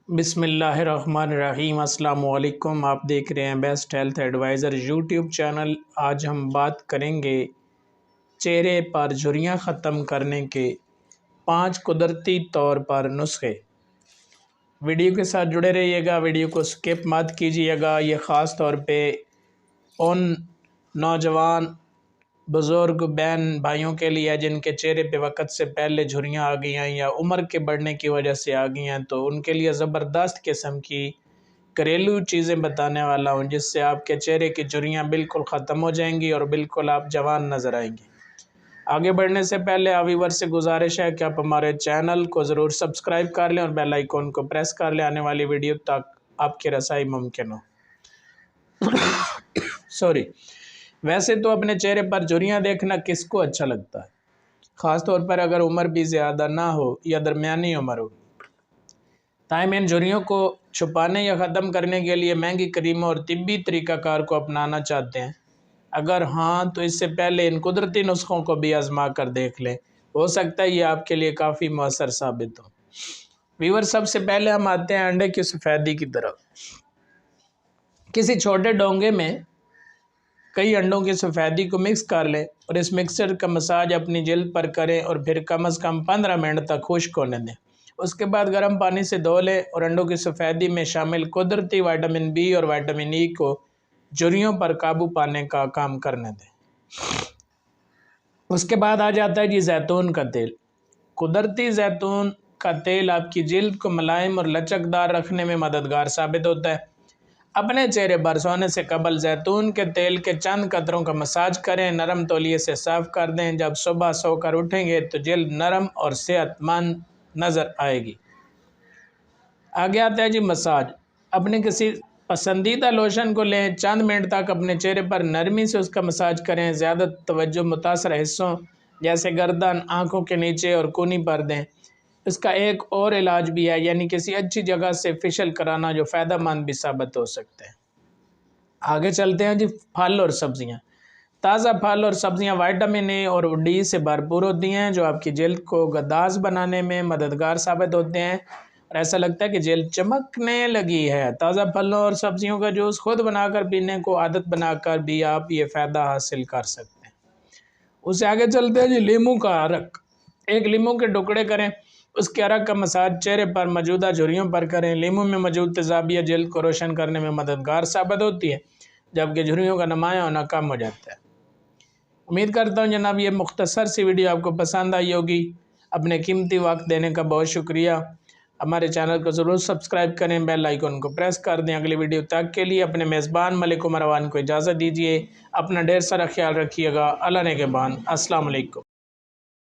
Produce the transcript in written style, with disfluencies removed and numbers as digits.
بسم اللہ الرحمن الرحیم۔ السلام علیکم، آپ دیکھ رہے ہیں best health advisor YouTube channel. آج ہم بات کریں گے چہرے پر جھریاں ختم کرنے کے 5 قدرتی طور پر نسخے۔ ویڈیو کے ساتھ جڑے رہیے گا، ویڈیو کو سکپ مت کیجیے گا۔ یہ خاص طور پہ ان نوجوان بزرگ بہن بھائیوں کے لیے جن کے چہرے پہ وقت سے پہلے جھریاں آ گئی ہیں یا عمر کے بڑھنے کی وجہ سے آ گئی ہیں، تو ان کے لیے زبردست قسم کی گھریلو چیزیں بتانے والا ہوں جس سے آپ کے چہرے کی جھریاں بالکل ختم ہو جائیں گی اور بالکل آپ جوان نظر آئیں گے۔ آگے بڑھنے سے پہلے ویور سے گزارش ہے کہ آپ ہمارے چینل کو ضرور سبسکرائب کر لیں اور بیل آئیکن کو پریس کر لیں، آنے والی ویڈیو تک آپ کی رسائی ممکن ہو۔ ویسے تو اپنے چہرے پر جھریاں دیکھنا کس کو اچھا لگتا ہے، خاص طور پر اگر عمر بھی زیادہ نہ ہو یا درمیانی عمر ہو۔ تاہم ان جھریوں کو چھپانے یا ختم کرنے کے لیے مہنگی کریموں اور طبی طریقہ کار کو اپنانا چاہتے ہیں؟ اگر ہاں تو اس سے پہلے ان قدرتی نسخوں کو بھی آزما کر دیکھ لیں، ہو سکتا ہے یہ آپ کے لیے کافی مؤثر ثابت ہو۔ ویور، سب سے پہلے ہم آتے ہیں انڈے کی سفیدی کی طرف۔ کسی چھوٹے ڈونگے میں کئی انڈوں کی سفیدی کو مکس کر لیں اور اس مکسچر کا مساج اپنی جلد پر کریں اور پھر کم از کم 15 منٹ تک خشک ہونے دیں۔ اس کے بعد گرم پانی سے دھو لیں اور انڈوں کی سفیدی میں شامل قدرتی وٹامن بی اور وٹامن ای کو جھریوں پر قابو پانے کا کام کرنے دیں۔ اس کے بعد آ جاتا ہے جی زیتون کا تیل۔ قدرتی زیتون کا تیل آپ کی جلد کو ملائم اور لچکدار رکھنے میں مددگار ثابت ہوتا ہے۔ اپنے چہرے پر سونے سے قبل زیتون کے تیل کے چند قطروں کا مساج کریں، نرم تولیے سے صاف کر دیں۔ جب صبح سو کر اٹھیں گے تو جلد نرم اور صحت مند نظر آئے گی۔ آگے آتا ہے جی مساج۔ اپنے کسی پسندیدہ لوشن کو لیں، چند منٹ تک اپنے چہرے پر نرمی سے اس کا مساج کریں۔ زیادہ توجہ متاثرہ حصوں جیسے گردن، آنکھوں کے نیچے اور کونی پر دیں۔ اس کا ایک اور علاج بھی ہے، یعنی کسی اچھی جگہ سے فیشل کرانا، جو فائدہ مند بھی ثابت ہو سکتے ہیں۔ آگے چلتے ہیں جی پھل اور سبزیاں۔ تازہ پھل اور سبزیاں وٹامن اے اور ڈی سے بھرپور ہوتی ہیں جو آپ کی جلد کو گداز بنانے میں مددگار ثابت ہوتے ہیں اور ایسا لگتا ہے کہ جلد چمکنے لگی ہے۔ تازہ پھلوں اور سبزیوں کا جوس خود بنا کر پینے کو عادت بنا کر بھی آپ یہ فائدہ حاصل کر سکتے ہیں۔ اس سے آگے چلتے ہیں جی لیموں کا عرق۔ ایک لیموں کے ٹکڑے کریں، اس کے عرق کا مساج چہرے پر موجودہ جھریوں پر کریں۔ لیموں میں موجود تیزابیت جلد کو روشن کرنے میں مددگار ثابت ہوتی ہے، جبکہ جھریوں کا نمایاں ہونا کم ہو جاتا ہے۔ امید کرتا ہوں جناب یہ مختصر سی ویڈیو آپ کو پسند آئی ہوگی۔ اپنے قیمتی وقت دینے کا بہت شکریہ۔ ہمارے چینل کو ضرور سبسکرائب کریں، بیل آئیکن کو پریس کر دیں۔ اگلی ویڈیو تک کے لیے اپنے میزبان ملک عمر اوان کو اجازت دیجیے۔ اپنا ڈھیر سارا خیال رکھیے گا۔ اللہ نگہبان۔ السلام علیکم۔